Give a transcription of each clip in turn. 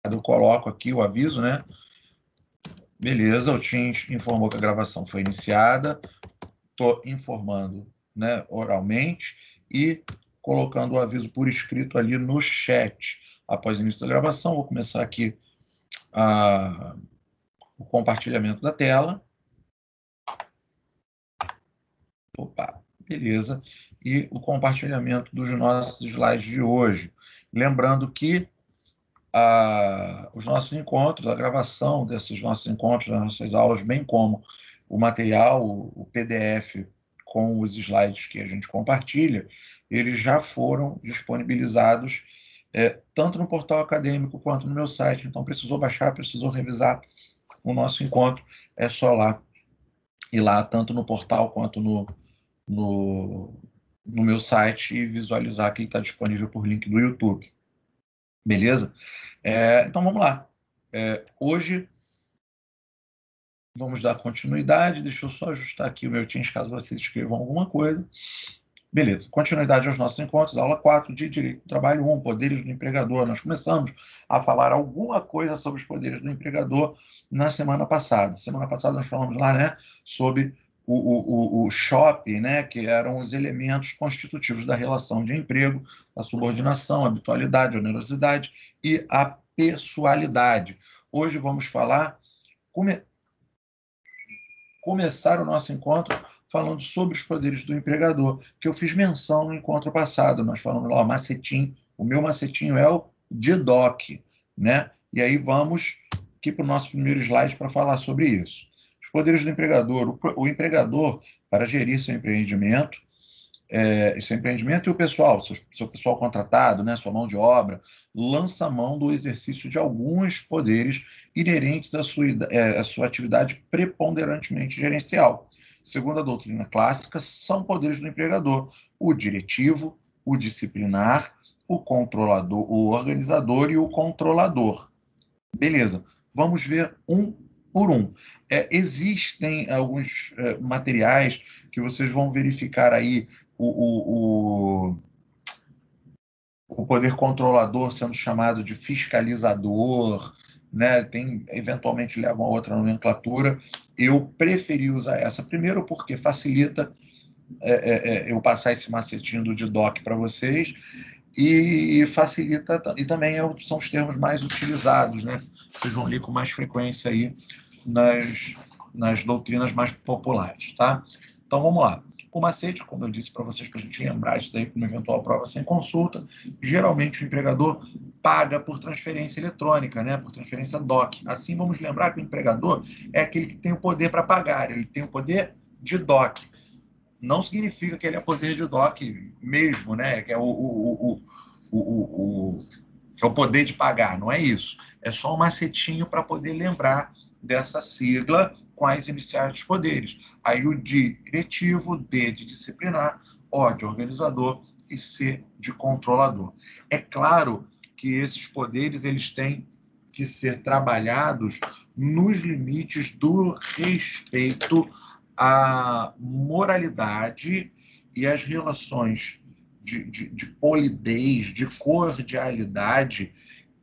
eu coloco aqui o aviso, né? Beleza, o Teams informou que a gravação foi iniciada. Estou informando, né, oralmente e colocando o aviso por escrito ali no chat. Após o início da gravação, vou começar aqui o compartilhamento da tela. Opa, beleza. E o compartilhamento dos nossos slides de hoje. Lembrando que os nossos encontros, a gravação desses nossos encontros, das nossas aulas, bem como o material, o PDF com os slides que a gente compartilha, eles já foram disponibilizados tanto no portal acadêmico quanto no meu site. Então, precisou baixar, precisou revisar o nosso encontro, é só ir lá, tanto no portal quanto no meu site e visualizar que ele está disponível por link do YouTube. Beleza? Então, vamos lá. Hoje, vamos dar continuidade. Deixa eu só ajustar aqui o meu Teams, caso vocês escrevam alguma coisa. Beleza. Continuidade aos nossos encontros. Aula 4 de Direito do Trabalho 1, Poderes do Empregador. Nós começamos a falar alguma coisa sobre os poderes do empregador na semana passada. Semana passada nós falamos lá, né, sobre o SHOP, né, que eram os elementos constitutivos da relação de emprego, a subordinação, a habitualidade, a onerosidade e a pessoalidade. Hoje vamos falar, começar o nosso encontro falando sobre os poderes do empregador, que eu fiz menção no encontro passado. Nós falamos lá, o macetinho, o meu macetinho é o DDoC, né? E aí vamos aqui para o nosso primeiro slide para falar sobre isso. Os poderes do empregador. O empregador, para gerir seu empreendimento e o pessoal, seu pessoal contratado, né, sua mão de obra, lança mão do exercício de alguns poderes inerentes à sua atividade preponderantemente gerencial. Segundo a doutrina clássica, são poderes do empregador: o diretivo, o disciplinar, o controlador, o organizador e o controlador. Beleza, vamos ver um por um. Existem alguns materiais que vocês vão verificar aí o poder controlador sendo chamado de fiscalizador, né? Eventualmente leva a outra nomenclatura. Eu preferi usar essa primeiro porque facilita eu passar esse macetinho do DDoC para vocês e facilita, e também são os termos mais utilizados, né? Vocês vão ler com mais frequência aí nas doutrinas mais populares, tá? Então, vamos lá. O macete, como eu disse para vocês, para a gente lembrar isso daí como eventual prova sem consulta, geralmente o empregador paga por transferência eletrônica, né? Por transferência DOC. Assim, vamos lembrar que o empregador é aquele que tem o poder para pagar, ele tem o poder de DOC. Não significa que ele é poder de DOC mesmo, né? Que é que é o poder de pagar, não é isso. É só um macetinho para poder lembrar dessa sigla com as iniciais dos poderes. Aí o diretivo, D de disciplinar, O de organizador e C de controlador. É claro que esses poderes eles têm que ser trabalhados nos limites do respeito à moralidade e às relações de polidez, de cordialidade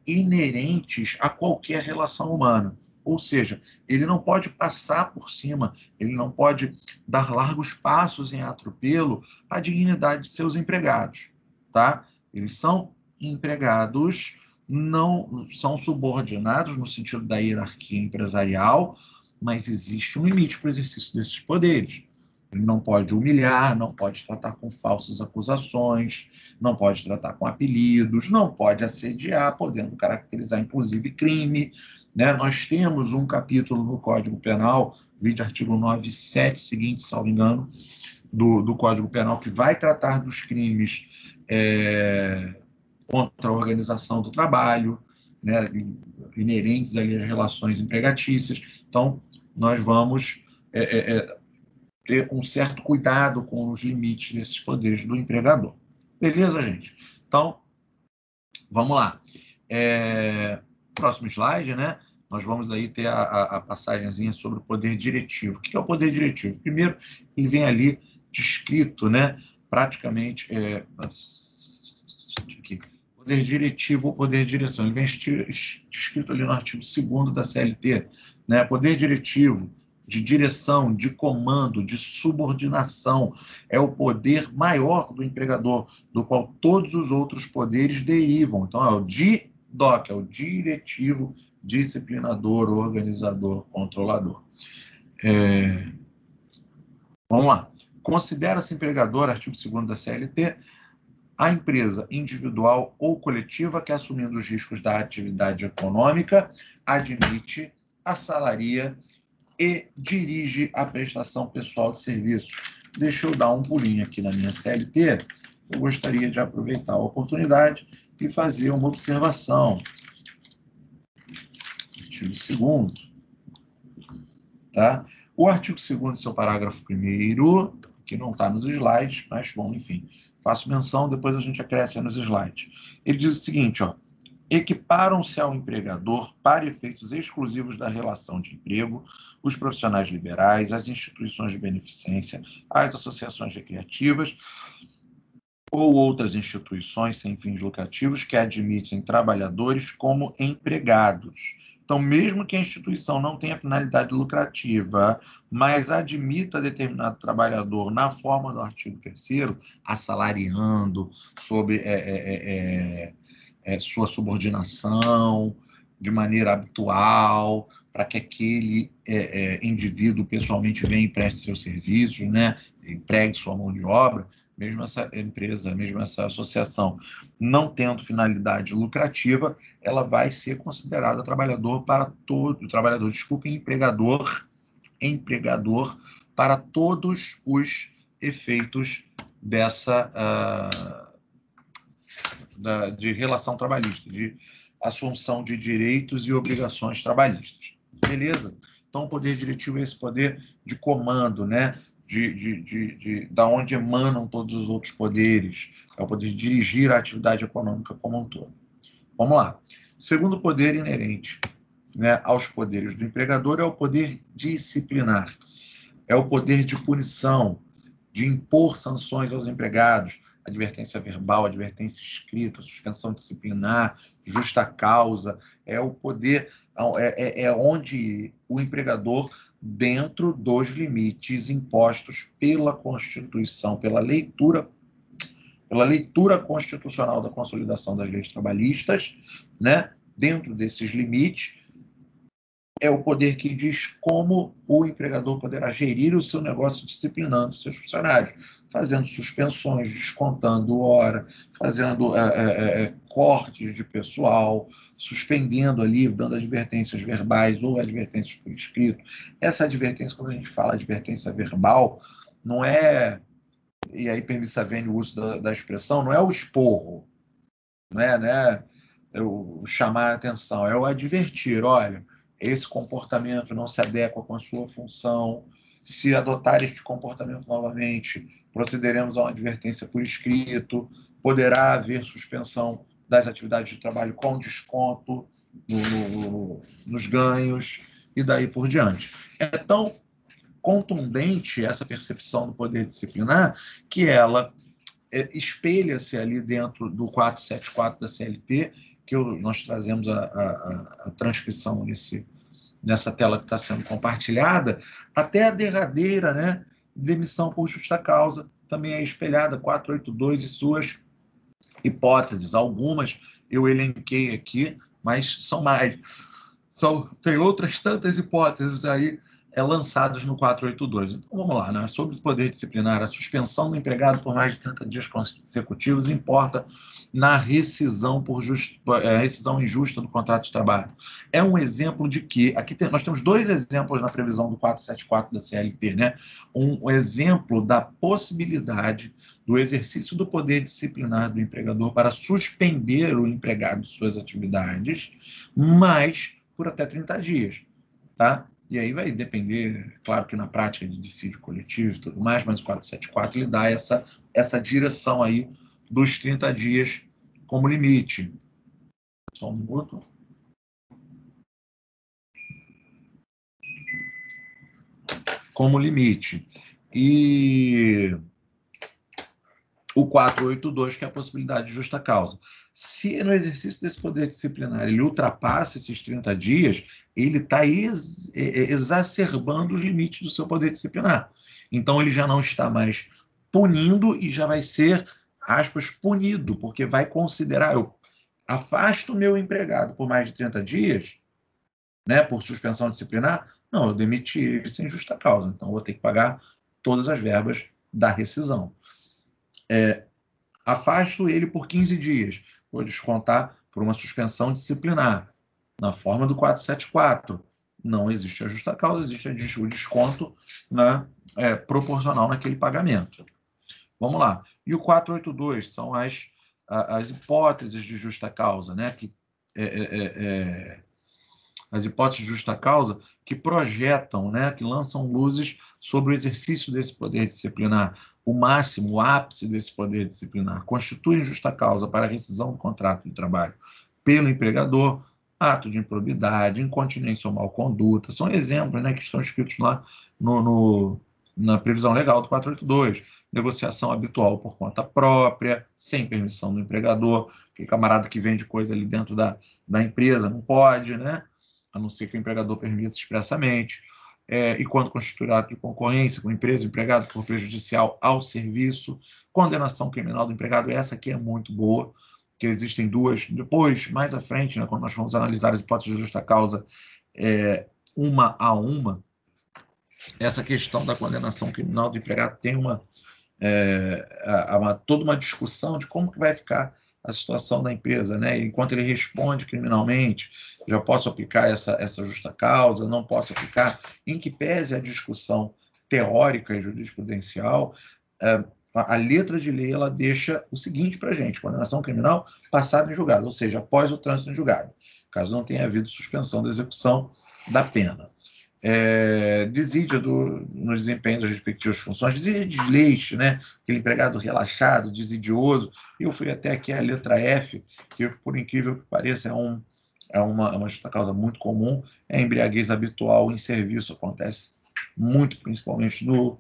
inerentes a qualquer relação humana. Ou seja, ele não pode passar por cima, ele não pode dar largos passos em atropelo à dignidade de seus empregados. Tá? Eles são empregados, não são subordinados no sentido da hierarquia empresarial, mas existe um limite para o exercício desses poderes. Ele não pode humilhar, não pode tratar com falsas acusações, não pode tratar com apelidos, não pode assediar, podendo caracterizar, inclusive, crime. Né? Nós temos um capítulo no Código Penal, vídeo artigo 97 seguinte, salvo engano, do Código Penal, que vai tratar dos crimes contra a organização do trabalho, né? Inerentes ali às relações empregatícias. Então, nós vamos ter um certo cuidado com os limites desses poderes do empregador. Beleza, gente? Então, vamos lá. Próximo slide, né? Nós vamos aí ter a passagenzinha sobre o poder diretivo. O que é o poder diretivo? Primeiro, ele vem ali descrito, né? Praticamente... aqui. poder diretivo ou poder de direção. Ele vem escrito ali no artigo 2º da CLT, né? Poder diretivo, de direção, de comando, de subordinação, é o poder maior do empregador, do qual todos os outros poderes derivam. Então, é o DIDOC, é o diretivo, disciplinador, organizador, controlador. Vamos lá. Considera-se empregador, artigo 2º da CLT, a empresa individual ou coletiva que, assumindo os riscos da atividade econômica, admite, assalaria e dirige a prestação pessoal de serviços. Deixa eu dar um pulinho aqui na minha CLT. Eu gostaria de aproveitar a oportunidade e fazer uma observação. Artigo 2º, tá? O artigo 2º, seu parágrafo 1º, que não está nos slides, mas, bom, enfim, faço menção, depois a gente acresce nos slides. Ele diz o seguinte, ó: equiparam-se ao empregador, para efeitos exclusivos da relação de emprego, os profissionais liberais, as instituições de beneficência, as associações recreativas ou outras instituições sem fins lucrativos que admitem trabalhadores como empregados. Então, mesmo que a instituição não tenha finalidade lucrativa, mas admita determinado trabalhador na forma do artigo 3º, assalariando, sob sua subordinação, de maneira habitual, para que aquele indivíduo pessoalmente venha e preste seus serviços, né? Empregue sua mão de obra, mesmo essa empresa, mesmo essa associação não tendo finalidade lucrativa, ela vai ser considerada empregador para todos os efeitos dessa de relação trabalhista, de assunção de direitos e obrigações trabalhistas. Beleza? Então, o poder diretivo é esse poder de comando, né? Da onde emanam todos os outros poderes. É o poder de dirigir a atividade econômica como um todo. Vamos lá. O segundo poder inerente, né, aos poderes do empregador é o poder disciplinar. É o poder de punição, de impor sanções aos empregados, advertência verbal, advertência escrita, suspensão disciplinar, justa causa. É o poder, é onde o empregador, dentro dos limites impostos pela Constituição, pela leitura constitucional da consolidação das leis trabalhistas, né? Dentro desses limites, é o poder que diz como o empregador poderá gerir o seu negócio disciplinando seus funcionários, fazendo suspensões, descontando hora, fazendo cortes de pessoal, suspendendo ali, dando advertências verbais ou advertências por escrito. Essa advertência, quando a gente fala advertência verbal, não é, e aí permissa vem o uso da expressão, não é o esporro, não é, né? O chamar a atenção, é o advertir, olha, esse comportamento não se adequa com a sua função. Se adotar este comportamento novamente, procederemos a uma advertência por escrito. Poderá haver suspensão das atividades de trabalho com desconto nos ganhos e daí por diante. É tão contundente essa percepção do poder disciplinar que ela espelha-se ali dentro do 474 da CLT, que nós trazemos a transcrição nessa tela que está sendo compartilhada, até a derradeira, né, demissão por justa causa, também é espelhada, 482 e suas hipóteses. Algumas eu elenquei aqui, mas são mais. Tem outras tantas hipóteses aí lançadas no 482. Então, vamos lá, né? Sobre o poder disciplinar, a suspensão do empregado por mais de 30 dias consecutivos importa na rescisão rescisão injusta do contrato de trabalho. É um exemplo de que, nós temos dois exemplos na previsão do 474 da CLT, né? Um exemplo da possibilidade do exercício do poder disciplinar do empregador para suspender o empregado de suas atividades, mas por até 30 dias, tá? E aí vai depender, claro que na prática de dissídio coletivo e tudo mais, mas o 474 ele dá essa direção aí dos 30 dias como limite. Só um minuto. Como limite. E o 482, que é a possibilidade de justa causa. Se no exercício desse poder disciplinar ele ultrapassa esses 30 dias, ele está exacerbando os limites do seu poder disciplinar. Então, ele já não está mais punindo e já vai ser, aspas, punido, porque vai considerar, eu afasto o meu empregado por mais de 30 dias, né, por suspensão disciplinar, não, eu demiti ele sem justa causa, então eu vou ter que pagar todas as verbas da rescisão. Afasto ele por 15 dias, vou descontar por uma suspensão disciplinar, na forma do 474. Não existe a justa causa, existe o desconto, né, proporcional naquele pagamento. Vamos lá. E o 482 são as hipóteses de justa causa, né, que as hipóteses de justa causa que projetam, né, que lançam luzes sobre o exercício desse poder disciplinar, o máximo, o ápice desse poder disciplinar, constituem justa causa para a rescisão do contrato de trabalho pelo empregador, ato de improbidade, incontinência ou mal conduta, são exemplos, né, que estão escritos lá na previsão legal do 482, negociação habitual por conta própria, sem permissão do empregador, aquele camarada que vende coisa ali dentro da empresa, não pode, né? A não ser que o empregador permita expressamente, e quando constituir ato de concorrência com a empresa, o empregado for prejudicial ao serviço, condenação criminal do empregado, essa aqui é muito boa, que existem duas, depois, mais à frente, né, quando nós vamos analisar as hipóteses de justa causa, uma a uma, essa questão da condenação criminal do empregado tem toda uma discussão de como que vai ficar a situação da empresa, né? Enquanto ele responde criminalmente, já posso aplicar essa justa causa, não posso aplicar, em que pese a discussão teórica e jurisprudencial, a letra de lei ela deixa o seguinte para a gente: condenação criminal passada em julgado, ou seja, após o trânsito em julgado, caso não tenha havido suspensão da execução da pena. Desídia no desempenho das respectivas funções, desídia de desleixo, né? Aquele empregado relaxado, desidioso. Eu fui até aqui a letra F, que, por incrível que pareça, é uma justa causa muito comum, é a embriaguez habitual em serviço, acontece muito, principalmente no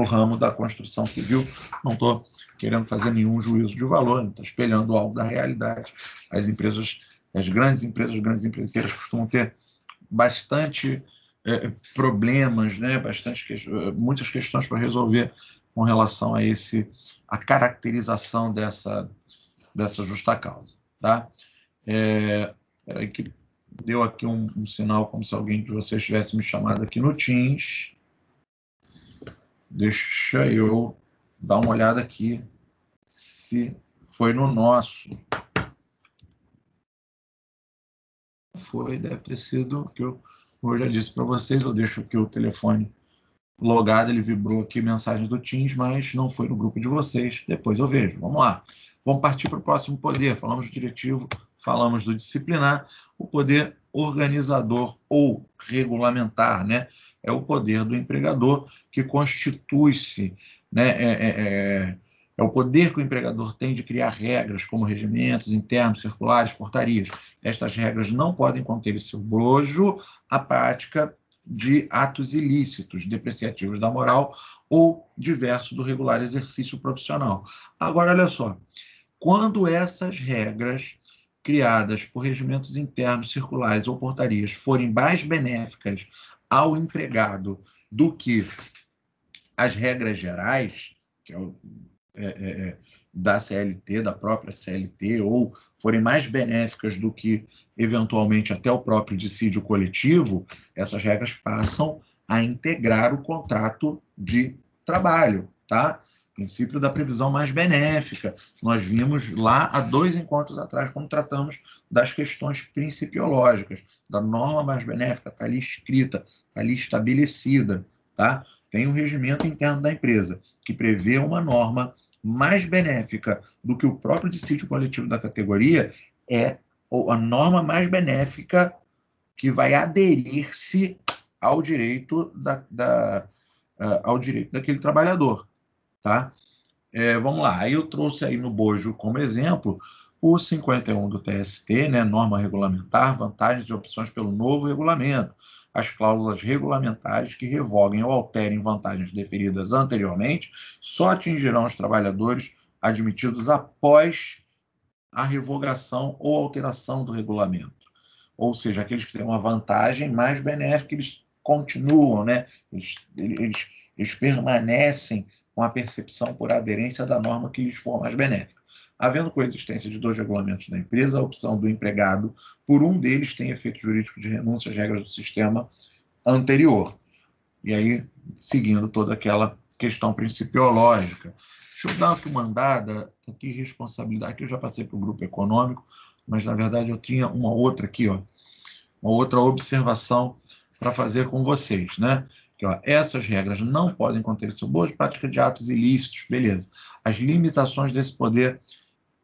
ramo da construção civil. Não estou querendo fazer nenhum juízo de valor, estou espelhando algo da realidade. As grandes empreiteiras costumam ter bastante problemas, né? Muitas questões para resolver com relação a caracterização dessa justa causa, tá? Peraí que deu aqui um sinal como se alguém de vocês tivesse me chamado aqui no Teams. Deixa eu dar uma olhada aqui se foi no nosso. Foi, deve ter sido que como eu já disse para vocês, eu deixo aqui o telefone logado, ele vibrou aqui mensagem do Teams, mas não foi no grupo de vocês. Depois eu vejo. Vamos lá. Vamos partir para o próximo poder. Falamos do diretivo, falamos do disciplinar. O poder organizador ou regulamentar, né? É o poder do empregador que constitui-se, né? É o poder que o empregador tem de criar regras, como regimentos internos, circulares, portarias. Estas regras não podem conter em seu bojo a prática de atos ilícitos, depreciativos da moral ou diversos do regular exercício profissional. Agora, olha só, quando essas regras criadas por regimentos internos, circulares ou portarias forem mais benéficas ao empregado do que as regras gerais, que da CLT, da própria CLT, ou forem mais benéficas do que, eventualmente, até o próprio dissídio coletivo, essas regras passam a integrar o contrato de trabalho, tá? Princípio da previsão mais benéfica. Nós vimos lá há 2 encontros atrás, quando tratamos das questões principiológicas, da norma mais benéfica, está ali escrita, está ali estabelecida, tá? Tem um regimento interno da empresa que prevê uma norma mais benéfica do que o próprio dissídio coletivo da categoria, é a norma mais benéfica que vai aderir-se ao direito ao direito daquele trabalhador, tá? Vamos lá, aí eu trouxe aí no bojo como exemplo o 51 do TST, né, norma regulamentar, vantagens e opções pelo novo regulamento, as cláusulas regulamentares que revoguem ou alterem vantagens deferidas anteriormente só atingirão os trabalhadores admitidos após a revogação ou alteração do regulamento. Ou seja, aqueles que têm uma vantagem mais benéfica, eles continuam, né? Eles permanecem com a percepção por aderência da norma que lhes for mais benéfica. Havendo coexistência de dois regulamentos da empresa, a opção do empregado por um deles tem efeito jurídico de renúncia às regras do sistema anterior. E aí, seguindo toda aquela questão principiológica. Deixa eu dar aqui uma andada, aqui responsabilidade, que eu já passei para o grupo econômico, mas na verdade eu tinha uma outra aqui, ó, uma outra observação para fazer com vocês, né? Que, ó, essas regras não podem conter sobre boas práticas de atos ilícitos, beleza. As limitações desse poder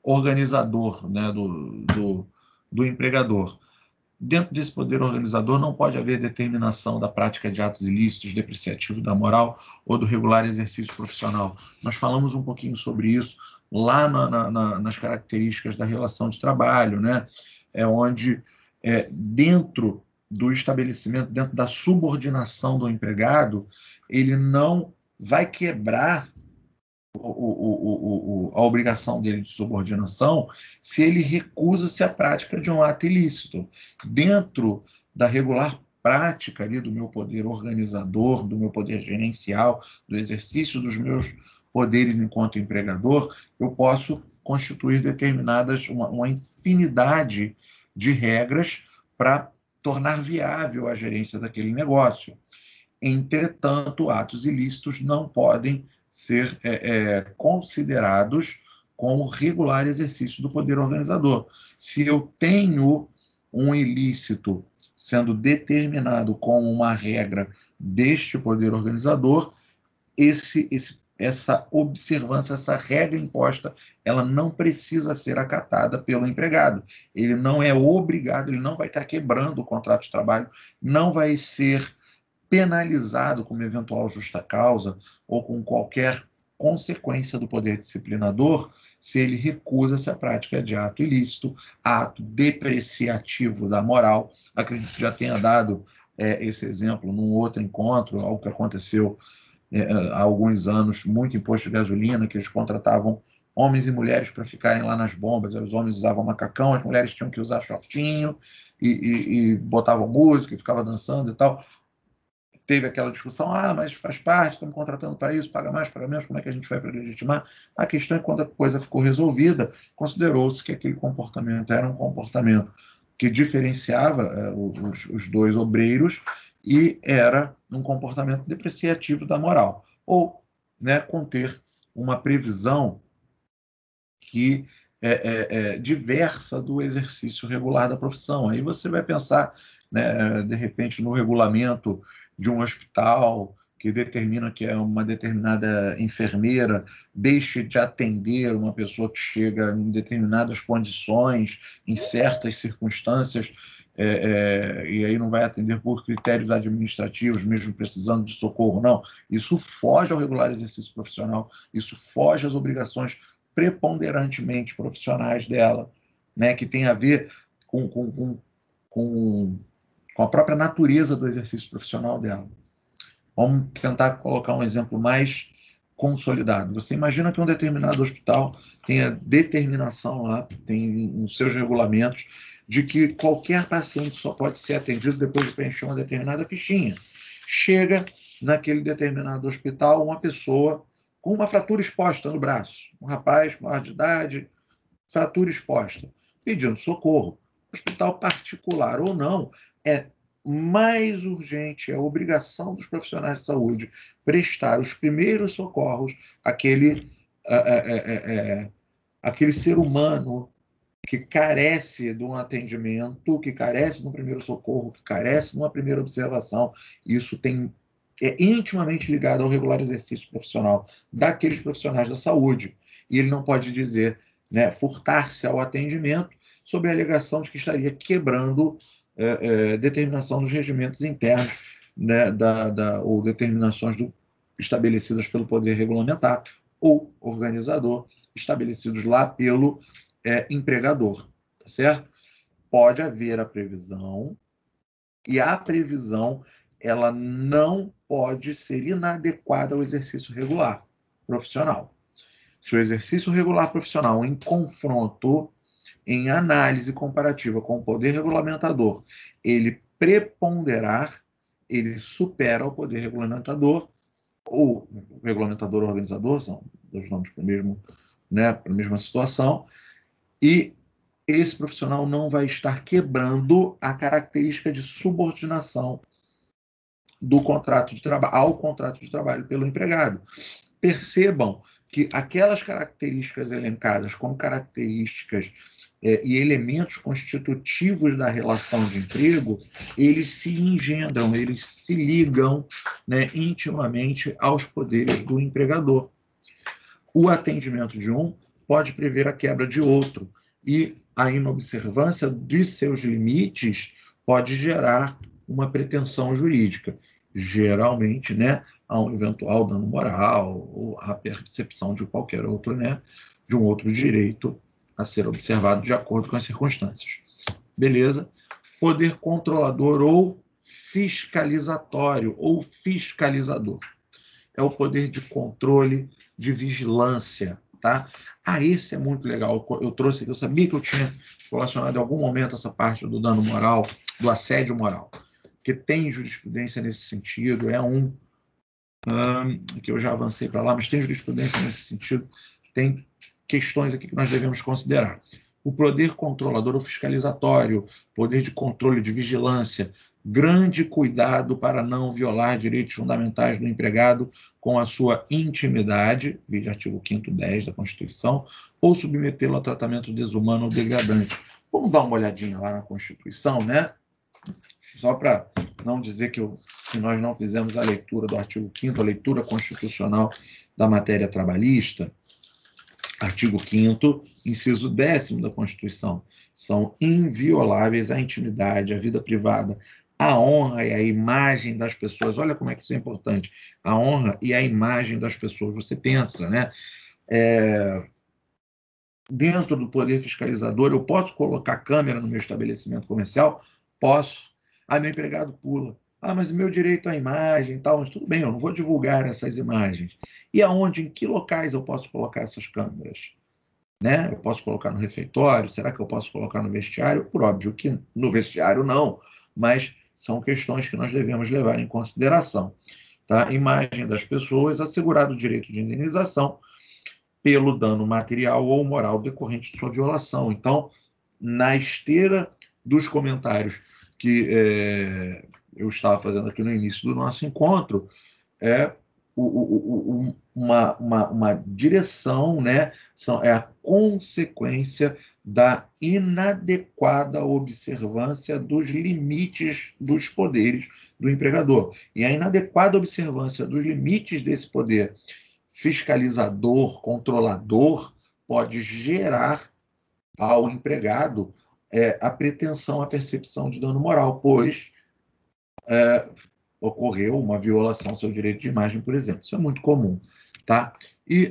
organizador, né, do empregador. Dentro desse poder organizador não pode haver determinação da prática de atos ilícitos, depreciativos da moral ou do regular exercício profissional. Nós falamos um pouquinho sobre isso lá nas características da relação de trabalho, né? Onde dentro do estabelecimento, dentro da subordinação do empregado, ele não vai quebrar a obrigação dele de subordinação se ele recusa-se à prática de um ato ilícito. Dentro da regular prática ali do meu poder organizador, do meu poder gerencial, do exercício dos meus poderes enquanto empregador, eu posso constituir determinadas, uma infinidade de regras para tornar viável a gerência daquele negócio. Entretanto, atos ilícitos não podem ser considerados como regular exercício do poder organizador. Se eu tenho um ilícito sendo determinado como uma regra deste poder organizador, essa observância, essa regra imposta, ela não precisa ser acatada pelo empregado. Ele não é obrigado, ele não vai estar quebrando o contrato de trabalho, não vai ser penalizado como eventual justa causa ou com qualquer consequência do poder disciplinador se ele recusa-se à prática de ato ilícito, ato depreciativo da moral. Acredito que já tenha dado esse exemplo num outro encontro, algo que aconteceu há alguns anos, muito imposto de gasolina, que eles contratavam homens e mulheres para ficarem lá nas bombas. Os homens usavam macacão, as mulheres tinham que usar shortinho e botavam música e ficavam dançando e tal. Teve aquela discussão, mas faz parte, estamos contratando para isso, paga mais, paga menos, como é que a gente vai para legitimar? A questão é que quando a coisa ficou resolvida, considerou-se que aquele comportamento era um comportamento que diferenciava os dois obreiros e era um comportamento depreciativo da moral. Ou, né, conter uma previsão que diversa do exercício regular da profissão. Aí você vai pensar, né, de repente, no regulamento de um hospital que determina que uma determinada enfermeira deixe de atender uma pessoa que chega em determinadas condições, em certas circunstâncias, e aí não vai atender por critérios administrativos, mesmo precisando de socorro, não. Isso foge ao regular exercício profissional, isso foge às obrigações preponderantemente profissionais dela, né, que tem a ver com a própria natureza do exercício profissional dela. Vamos tentar colocar um exemplo mais consolidado. Você imagina que um determinado hospital tenha determinação lá, tem nos seus regulamentos, de que qualquer paciente só pode ser atendido depois de preencher uma determinada fichinha. Chega naquele determinado hospital uma pessoa com uma fratura exposta no braço, um rapaz maior de idade, fratura exposta, pedindo socorro. Hospital particular ou não, é mais urgente, é a obrigação dos profissionais de saúde prestar os primeiros socorros àquele ser humano que carece de um atendimento, que carece de um primeiro socorro, que carece de uma primeira observação. Isso é intimamente ligado ao regular exercício profissional daqueles profissionais da saúde. E ele não pode dizer, né, furtar-se ao atendimento sob a alegação de que estaria quebrando determinação dos regimentos internos, né, ou determinações estabelecidas pelo poder regulamentar ou organizador, estabelecidos lá pelo empregador, tá certo? Pode haver a previsão, e a previsão ela não pode ser inadequada ao exercício regular profissional. Se o exercício regular profissional em confronto em análise comparativa com o poder regulamentador, ele preponderar, ele supera o poder regulamentador, ou regulamentador ou organizador, são dois nomes para mesmo, né, para a mesma situação, e esse profissional não vai estar quebrando a característica de subordinação do contrato de trabalho ao contrato de trabalho pelo empregado. Percebam que aquelas características elencadas como características e elementos constitutivos da relação de emprego, eles se engendram, eles se ligam, né, intimamente aos poderes do empregador. O atendimento de um pode prever a quebra de outro, e a inobservância de seus limites pode gerar uma pretensão jurídica, geralmente, né, a um eventual dano moral ou a percepção de qualquer outro, né, de um outro direito a ser observado de acordo com as circunstâncias. Beleza? Poder controlador ou fiscalizatório ou fiscalizador. É o poder de controle, de vigilância, tá? Esse é muito legal. Eu trouxe aqui, eu sabia que eu tinha relacionado em algum momento essa parte do dano moral, do assédio moral, que tem jurisprudência nesse sentido, que eu já avancei para lá, mas tem jurisprudência nesse sentido, tem questões aqui que nós devemos considerar. O poder controlador ou fiscalizatório, poder de controle, de vigilância, grande cuidado para não violar direitos fundamentais do empregado com a sua intimidade, vide artigo 5º 10 da Constituição, ou submetê-lo a tratamento desumano ou degradante. Vamos dar uma olhadinha lá na Constituição, né? Só para não dizer que nós não fizemos a leitura do artigo 5º, a leitura constitucional da matéria trabalhista. Artigo 5º, inciso 10º da Constituição. São invioláveis a intimidade, a vida privada, a honra e a imagem das pessoas. Olha como é que isso é importante. A honra e a imagem das pessoas. Você pensa, né? Dentro do poder fiscalizador, eu posso colocar câmera no meu estabelecimento comercial? Posso. Meu empregado pula. Mas meu direito à imagem e tal, mas tudo bem, eu não vou divulgar essas imagens. E aonde, em que locais eu posso colocar essas câmeras? Né? Eu posso colocar no refeitório? Será que eu posso colocar no vestiário? Por óbvio que no vestiário não, mas são questões que nós devemos levar em consideração. Tá? Imagem das pessoas, assegurado o direito de indenização pelo dano material ou moral decorrente de sua violação. Então, na esteira dos comentários que eu estava fazendo aqui no início do nosso encontro, uma direção, né? É a consequência da inadequada observância dos limites dos poderes do empregador. E a inadequada observância dos limites desse poder fiscalizador, controlador, pode gerar ao empregado a pretensão, a percepção de dano moral, pois ocorreu uma violação ao seu direito de imagem, por exemplo. Isso é muito comum, tá?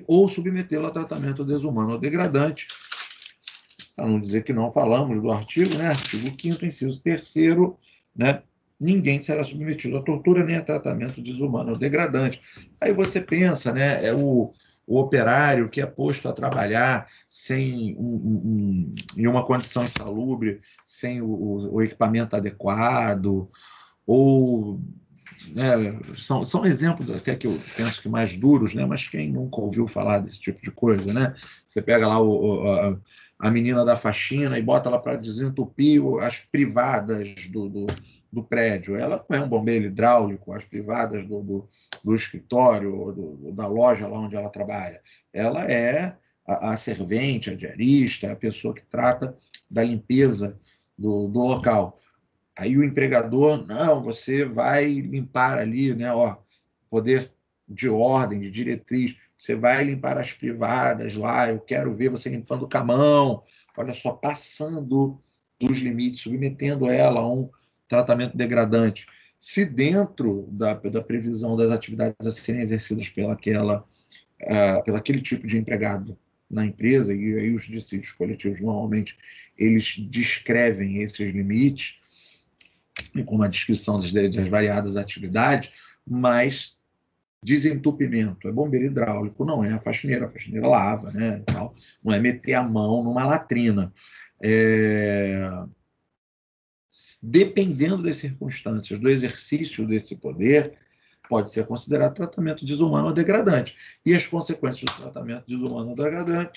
Ou submetê-lo a tratamento desumano ou degradante, para não dizer que não falamos do artigo, né? Artigo 5º, inciso 3º, né? Ninguém será submetido a tortura nem a tratamento desumano ou degradante. Aí você pensa, né? O operário que é posto a trabalhar sem em uma condição insalubre, sem o equipamento adequado, ou né, são exemplos até que eu penso que mais duros, né? Mas quem nunca ouviu falar desse tipo de coisa, né? Você pega lá a menina da faxina e bota ela para desentupir as privadas do prédio. Ela não é um bombeiro hidráulico, as privadas do escritório, da loja lá onde ela trabalha. Ela é a servente, a diarista, a pessoa que trata da limpeza do local. Aí o empregador, não, você vai limpar ali, né? Poder de ordem, de diretriz, você vai limpar as privadas lá, eu quero ver você limpando com a mão, olha só, passando dos limites, submetendo ela a um tratamento degradante. Se dentro da previsão das atividades a serem exercidas pelo aquele tipo de empregado na empresa, e aí os dissídios coletivos normalmente eles descrevem esses limites, com uma descrição das variadas atividades, mas desentupimento é bombeiro hidráulico, não é a faxineira lava, né, tal, não é meter a mão numa latrina. Dependendo das circunstâncias do exercício desse poder, pode ser considerado tratamento desumano ou degradante. E as consequências do tratamento desumano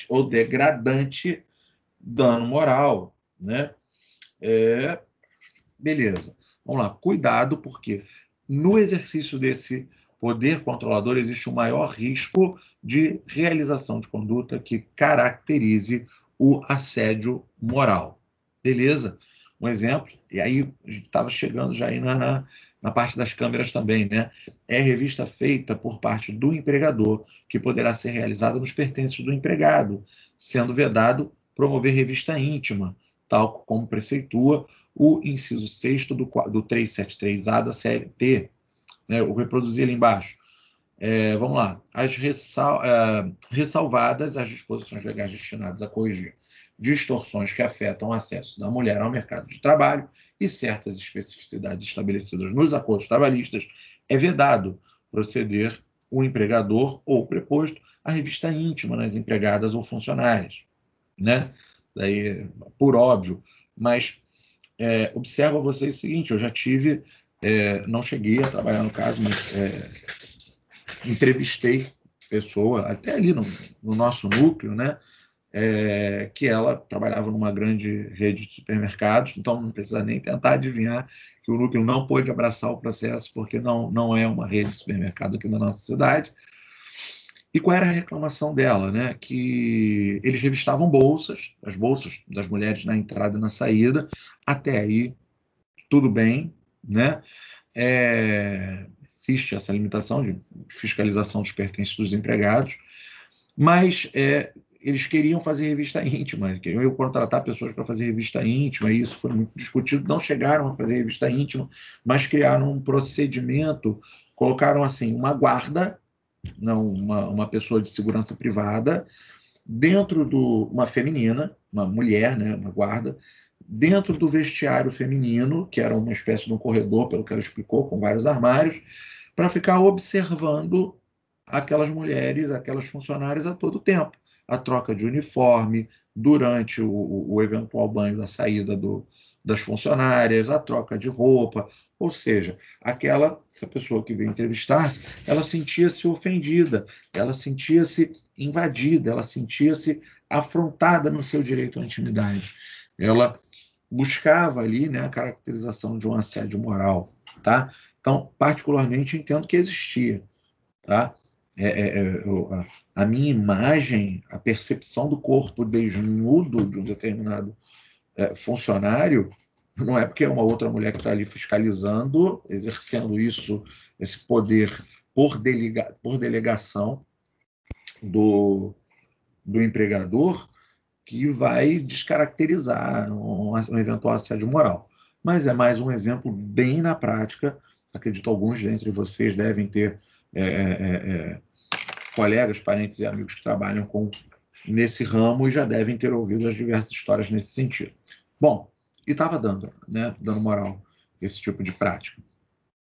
ou degradante, dano moral, né? Beleza. Vamos lá. Cuidado, porque no exercício desse poder controlador existe um maior risco de realização de conduta que caracterize o assédio moral. Beleza? Um exemplo, e aí a gente estava chegando já aí na parte das câmeras também, né? É revista feita por parte do empregador, que poderá ser realizada nos pertences do empregado, sendo vedado promover revista íntima, tal como preceitua o inciso 6º do 373A da CLT. Né? Eu reproduzi ali embaixo. Vamos lá. Ressalvadas as disposições legais destinadas a corrigir distorções que afetam o acesso da mulher ao mercado de trabalho e certas especificidades estabelecidas nos acordos trabalhistas, é vedado proceder o empregador ou preposto à revista íntima nas empregadas ou funcionárias, né? Daí, por óbvio, mas observa vocês o seguinte, eu já tive, não cheguei a trabalhar no caso, mas entrevistei pessoa, até ali no nosso núcleo, né, que ela trabalhava numa grande rede de supermercados, então não precisa nem tentar adivinhar que o núcleo não pôde abraçar o processo, porque não é uma rede de supermercado aqui na nossa cidade. E qual era a reclamação dela? Né? Que eles revistavam bolsas, as bolsas das mulheres na entrada e na saída, até aí tudo bem, né? Existe essa limitação de fiscalização dos pertences dos empregados, mas eles queriam fazer revista íntima, queriam contratar pessoas para fazer revista íntima, e isso foi muito discutido, não chegaram a fazer revista íntima, mas criaram um procedimento, colocaram assim, uma guarda, não, uma pessoa de segurança privada, dentro uma feminina, uma mulher, né, uma guarda, dentro do vestiário feminino, que era uma espécie de um corredor, pelo que ela explicou, com vários armários, para ficar observando aquelas mulheres, aquelas funcionárias a todo tempo. A troca de uniforme, durante o eventual banho da saída das funcionárias, a troca de roupa, ou seja, essa pessoa que veio entrevistar, ela sentia-se ofendida, ela sentia-se invadida, ela sentia-se afrontada no seu direito à intimidade. Ela buscava ali, né, a caracterização de um assédio moral, tá? Então, particularmente, entendo que existia, tá? A minha imagem, a percepção do corpo desnudo de um determinado funcionário, não é porque é uma outra mulher que está ali fiscalizando, exercendo esse poder por delegação do empregador, que vai descaracterizar um eventual assédio moral. Mas é mais um exemplo bem na prática. Acredito que alguns dentre vocês devem ter colegas, parentes e amigos que trabalham nesse ramo e já devem ter ouvido as diversas histórias nesse sentido. Bom, e estava dando moral esse tipo de prática.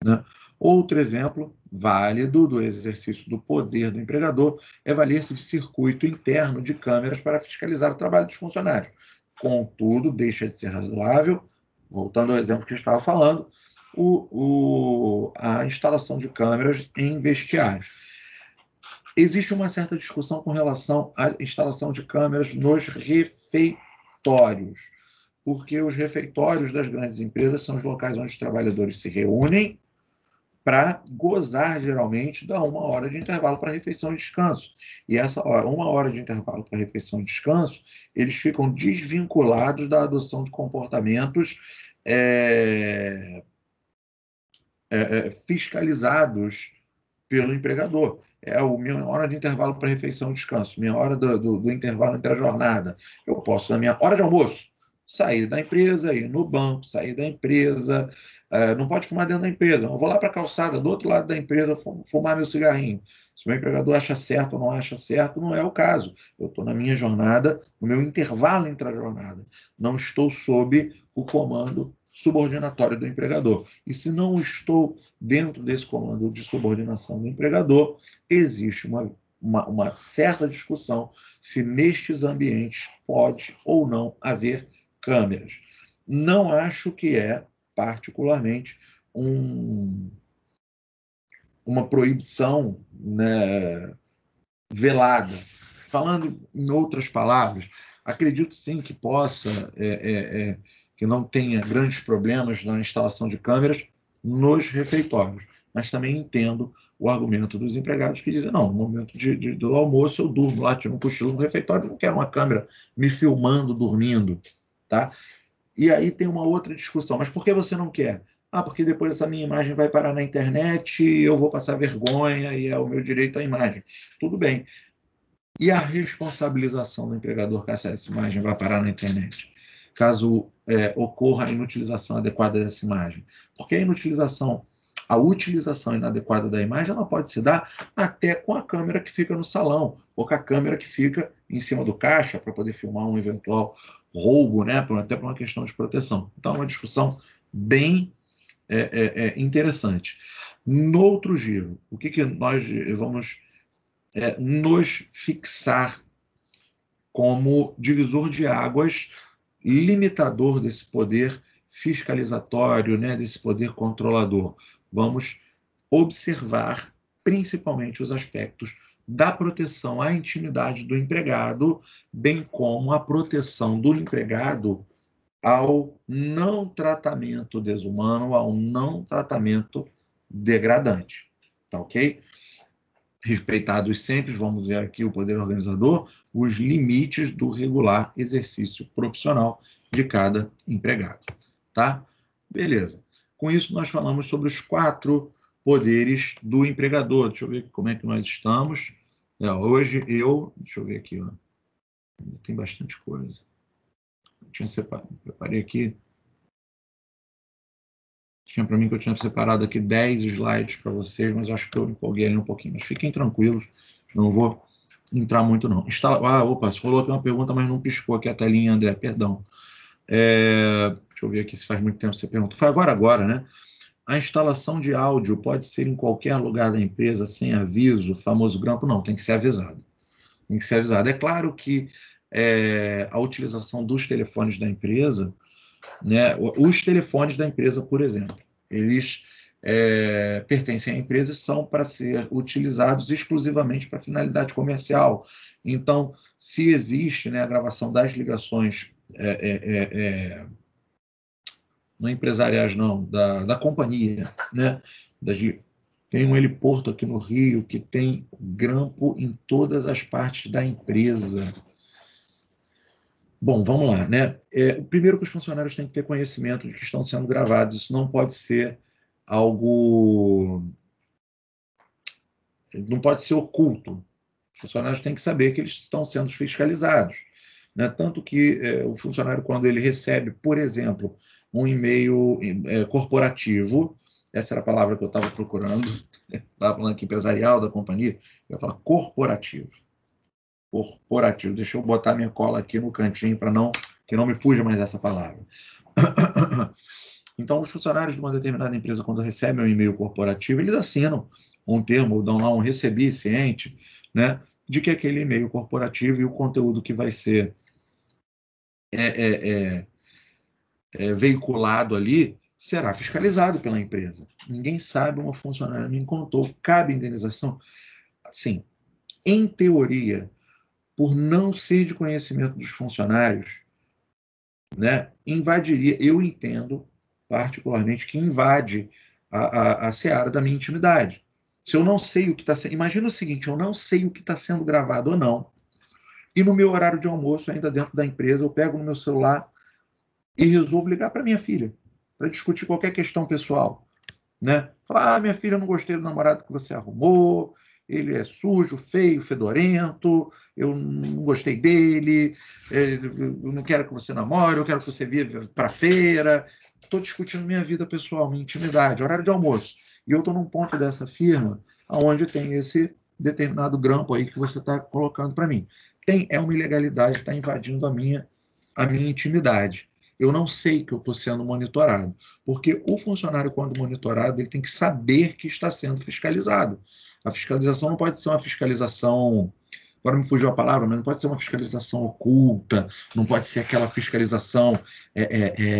Né? Outro exemplo válido do exercício do poder do empregador é valer-se de circuito interno de câmeras para fiscalizar o trabalho dos funcionários. Contudo, deixa de ser razoável, voltando ao exemplo que eu estava falando, a instalação de câmeras em vestiários. Existe uma certa discussão com relação à instalação de câmeras nos refeitórios, porque os refeitórios das grandes empresas são os locais onde os trabalhadores se reúnem para gozar, geralmente, da 1 hora de intervalo para refeição e descanso. E essa 1 hora de intervalo para refeição e descanso, eles ficam desvinculados da adoção de comportamentos fiscalizados pelo empregador. É a minha hora de intervalo para refeição e descanso, minha hora do intervalo entre a jornada. Eu posso, na minha hora de almoço, sair da empresa, ir no banco, sair da empresa, não pode fumar dentro da empresa, eu vou lá para a calçada, do outro lado da empresa, fumar meu cigarrinho. Se o meu empregador acha certo ou não acha certo, não é o caso. Eu estou na minha jornada, no meu intervalo entre a jornada. Não estou sob o comando subordinatório do empregador. E se não estou dentro desse comando de subordinação do empregador, existe uma certa discussão se nestes ambientes pode ou não haver câmeras. Não acho que é, particularmente, uma proibição, né, velada. Falando em outras palavras, acredito sim que possa, que não tenha grandes problemas na instalação de câmeras nos refeitórios, mas também entendo o argumento dos empregados que dizem, não, no momento do almoço eu durmo lá, tiro um cochilo no refeitório, não quero uma câmera me filmando dormindo, tá? E aí tem uma outra discussão, mas por que você não quer? Ah, porque depois essa minha imagem vai parar na internet e eu vou passar vergonha e é o meu direito à imagem. Tudo bem. E a responsabilização do empregador que essa imagem vai parar na internet, caso ocorra a inutilização adequada dessa imagem? Porque a utilização inadequada da imagem, ela pode se dar até com a câmera que fica no salão, ou com a câmera que fica em cima do caixa para poder filmar um eventual roubo, né? Até por uma questão de proteção. Então, é uma discussão bem interessante. No outro giro, o que nós vamos nos fixar como divisor de águas, limitador desse poder fiscalizatório, né, desse poder controlador? Vamos observar principalmente os aspectos da proteção à intimidade do empregado, bem como a proteção do empregado ao não tratamento desumano, ao não tratamento degradante. Tá ok? Respeitados sempre, vamos ver aqui o poder organizador, os limites do regular exercício profissional de cada empregado. Tá? Beleza. Com isso, nós falamos sobre os 4 poderes do empregador. Deixa eu ver como é que nós estamos. Hoje deixa eu ver aqui, ó. Tem bastante coisa. Preparei aqui. Tinha para mim que eu tinha separado aqui 10 slides para vocês, mas acho que eu empolguei ali um pouquinho. Mas fiquem tranquilos, não vou entrar muito não. Opa, você falou aqui uma pergunta, mas não piscou aqui a telinha, André, perdão. Deixa eu ver aqui se faz muito tempo que você perguntou. Foi agora, né? A instalação de áudio pode ser em qualquer lugar da empresa, sem aviso, famoso grampo? Não, tem que ser avisado. Tem que ser avisado. É claro que a utilização dos telefones da empresa, né, os telefones da empresa, por exemplo, eles pertencem à empresa e são para ser utilizados exclusivamente para finalidade comercial. Então, se existe, né, a gravação das ligações não empresariais, não, da companhia, né? Tem um heliporto aqui no Rio que tem grampo em todas as partes da empresa. Bom, vamos lá, né? Primeiro que os funcionários têm que ter conhecimento de que estão sendo gravados. Isso não pode ser algo... Não pode ser oculto. Os funcionários têm que saber que eles estão sendo fiscalizados, né? Tanto que o funcionário, quando ele recebe, por exemplo, um e-mail corporativo, essa era a palavra que eu estava procurando, estava falando aqui empresarial da companhia, eu ia falar corporativo. Corporativo. Deixa eu botar minha cola aqui no cantinho para que não me fuja mais essa palavra. Então, os funcionários de uma determinada empresa, quando recebem um e-mail corporativo, eles assinam um termo, dão lá um recebi ciente, né, de que aquele e-mail corporativo e o conteúdo que vai ser veiculado ali será fiscalizado pela empresa. Ninguém sabe, uma funcionária me contou, cabe indenização? Sim, em teoria, por não ser de conhecimento dos funcionários, né, invadiria, eu entendo particularmente que invade a seara da minha intimidade. Se eu não sei o que está sendo... Imagina o seguinte, eu não sei o que está sendo gravado ou não, e no meu horário de almoço, ainda dentro da empresa, eu pego no meu celular e resolvo ligar para minha filha, para discutir qualquer questão pessoal, né? Falar, minha filha, eu não gostei do namorado que você arrumou, ele é sujo, feio, fedorento, eu não gostei dele, eu não quero que você namore, eu quero que você viva para feira. Estou discutindo minha vida pessoal, minha intimidade, horário de almoço. E eu estou num ponto dessa firma onde tem esse determinado grampo aí que você está colocando para mim. É uma ilegalidade, está invadindo a minha intimidade. Eu não sei que eu estou sendo monitorado, porque o funcionário, quando monitorado, ele tem que saber que está sendo fiscalizado. A fiscalização não pode ser uma fiscalização agora me fugiu a palavra, mas não pode ser uma fiscalização oculta, não pode ser aquela fiscalização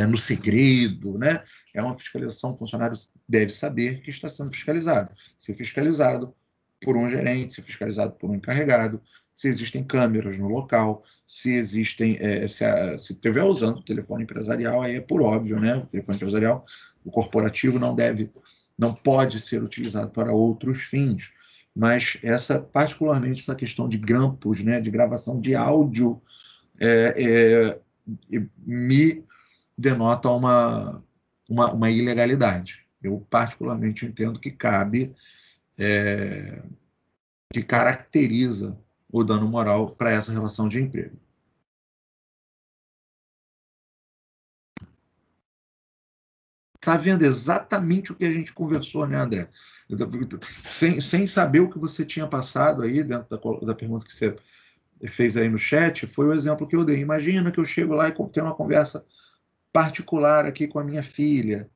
no segredo, né? É uma fiscalização, o funcionário deve saber que está sendo fiscalizado. Ser fiscalizado por um gerente, ser fiscalizado por um encarregado, se existem câmeras no local, se existem, se estiver usando o telefone empresarial, aí é por óbvio, né? O telefone empresarial, o corporativo não pode ser utilizado para outros fins. Mas particularmente essa questão de grampos, né, de gravação de áudio, me denota uma ilegalidade. Eu particularmente entendo que cabe, que caracteriza o dano moral para essa relação de emprego. Está vendo exatamente o que a gente conversou, né, André? Sem saber o que você tinha passado aí dentro da pergunta que você fez aí no chat, foi o exemplo que eu dei. Imagina que eu chego lá e tenho uma conversa particular aqui com a minha filha,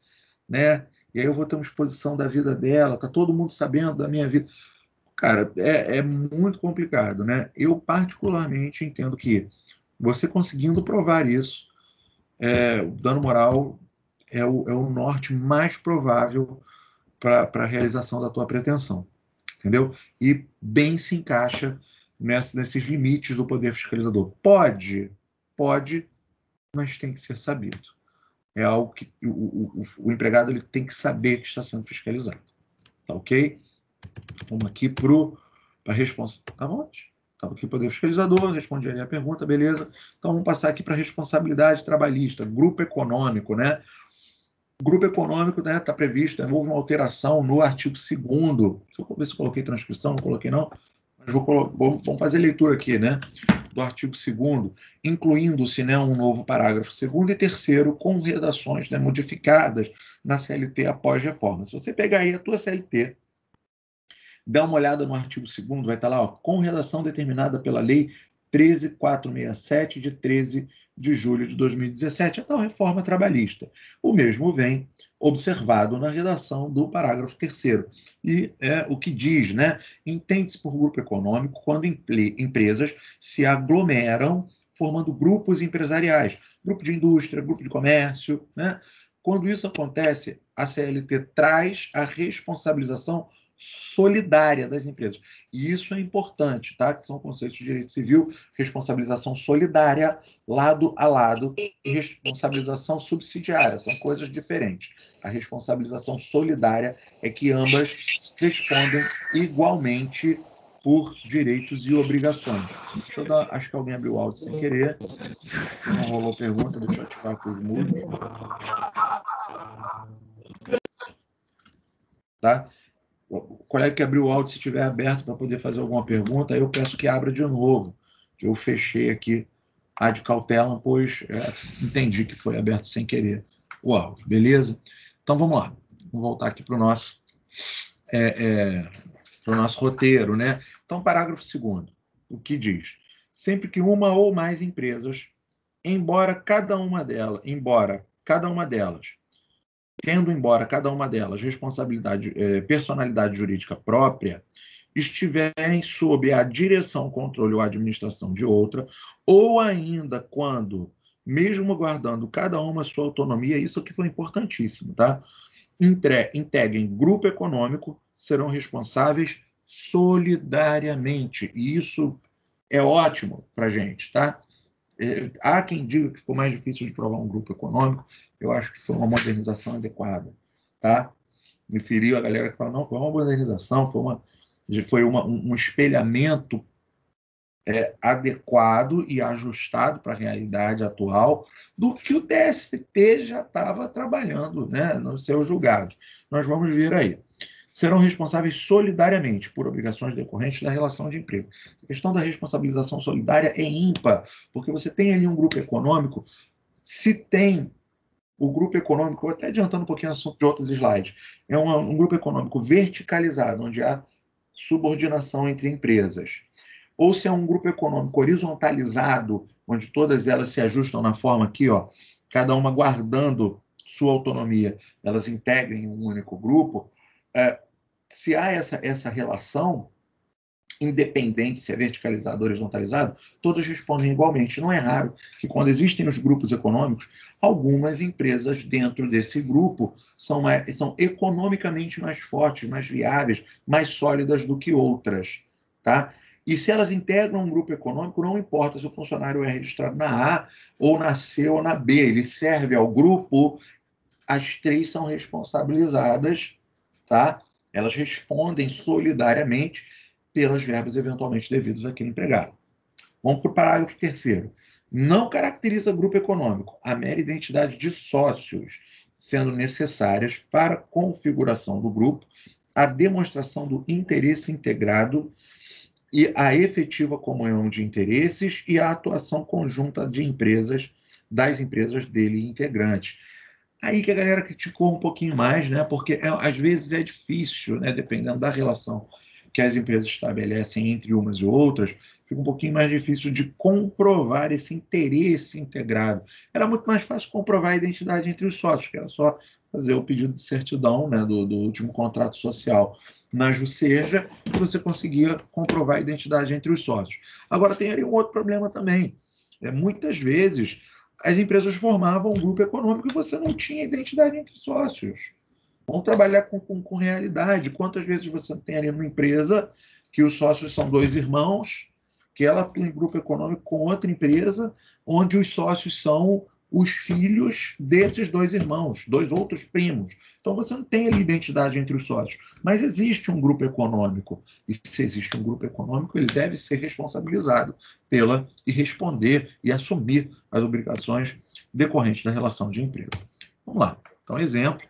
né? E aí eu vou ter uma exposição da vida dela, tá todo mundo sabendo da minha vida. Cara, é muito complicado, né? Eu particularmente entendo que você conseguindo provar isso, o dano moral é o norte mais provável para a realização da tua pretensão, entendeu? E bem se encaixa nesses limites do poder fiscalizador. Pode, mas tem que ser sabido. É algo que o empregado ele tem que saber que está sendo fiscalizado. Tá ok? Vamos aqui para a resposta. Tá bom? Estava aqui o poder fiscalizador, respondi ali a pergunta, beleza. Então vamos passar aqui para a responsabilidade trabalhista, grupo econômico, né? Grupo econômico, né, está previsto, houve uma alteração no artigo 2º. Deixa eu ver se coloquei transcrição, não coloquei não, mas vamos fazer leitura aqui, né, do artigo 2º, incluindo-se, né, um novo parágrafo 2º e 3º com redações, né, modificadas na CLT após reforma. Se você pegar aí a tua CLT, dá uma olhada no artigo 2º, vai estar lá, ó, com redação determinada pela Lei 13.467, de 13 de julho de 2017, a tal reforma trabalhista. O mesmo vem observado na redação do parágrafo 3º. E é o que diz, né? Entende-se por grupo econômico quando empresas se aglomeram formando grupos empresariais, grupo de indústria, grupo de comércio, né? Quando isso acontece, a CLT traz a responsabilização solidária das empresas. E isso é importante, tá? Que são conceitos de direito civil, responsabilização solidária, lado a lado, e responsabilização subsidiária, são coisas diferentes. A responsabilização solidária é que ambas respondem igualmente por direitos e obrigações. Deixa eu dar, acho que alguém abriu o áudio sem querer, não rolou pergunta, deixa eu ativar aqui os mudos. Tá? O colega que abriu o áudio, se estiver aberto para poder fazer alguma pergunta, aí eu peço que abra de novo, que eu fechei aqui a de cautela, pois entendi que foi aberto sem querer o áudio, beleza? Então vamos lá, vamos voltar aqui para o nosso roteiro, né? Então, parágrafo 2º, o que diz? Sempre que uma ou mais empresas, embora cada uma delas responsabilidade, personalidade jurídica própria, estiverem sob a direção, controle ou administração de outra, ou ainda quando, mesmo guardando cada uma sua autonomia, isso aqui foi importantíssimo, tá? Integrem grupo econômico, serão responsáveis solidariamente. E isso é ótimo para a gente, tá? Há quem diga que ficou mais difícil de provar um grupo econômico, eu acho que foi uma modernização adequada, tá? Me feriu a galera que fala, não, foi uma modernização, foi um espelhamento adequado e ajustado para a realidade atual do que o TST já estava trabalhando, né, nos seus julgados. Nós vamos ver aí. Serão responsáveis solidariamente por obrigações decorrentes da relação de emprego. A questão da responsabilização solidária é ímpar, porque você tem ali um grupo econômico, se tem o grupo econômico, até adiantando um pouquinho o assunto de outros slides, é um grupo econômico verticalizado, onde há subordinação entre empresas, ou se é um grupo econômico horizontalizado, onde todas elas se ajustam na forma aqui, ó, cada uma guardando sua autonomia, elas integrem um único grupo, se há essa relação, independente se é verticalizado ou horizontalizado, todos respondem igualmente. Não é raro que, quando existem os grupos econômicos, algumas empresas dentro desse grupo são economicamente mais fortes, mais viáveis, mais sólidas do que outras. Tá? E se elas integram um grupo econômico, não importa se o funcionário é registrado na A, ou na C, ou na B, ele serve ao grupo, as três são responsabilizadas, tá? Elas respondem solidariamente pelas verbas eventualmente devidas àquele empregado. Vamos para o parágrafo terceiro. Não caracteriza grupo econômico a mera identidade de sócios, sendo necessárias para a configuração do grupo a demonstração do interesse integrado e a efetiva comunhão de interesses e a atuação conjunta de empresas, das empresas dele integrantes. Aí que a galera criticou um pouquinho mais, né? Porque às vezes é difícil, né? Dependendo da relação que as empresas estabelecem entre umas e outras, fica um pouquinho mais difícil de comprovar esse interesse integrado. Era muito mais fácil comprovar a identidade entre os sócios, que era só fazer o pedido de certidão, né, do último contrato social na Juseja, que você conseguia comprovar a identidade entre os sócios. Agora, tem ali um outro problema também. Muitas vezes as empresas formavam um grupo econômico e você não tinha identidade entre sócios. Vamos trabalhar com realidade. Quantas vezes você tem ali uma empresa que os sócios são dois irmãos, que ela atua em grupo econômico com outra empresa, onde os sócios são os filhos desses dois irmãos, dois outros primos. Então você não tem ali identidade entre os sócios, mas existe um grupo econômico. E se existe um grupo econômico, ele deve ser responsabilizado e responder e assumir as obrigações decorrentes da relação de emprego. Vamos lá. Então, exemplo.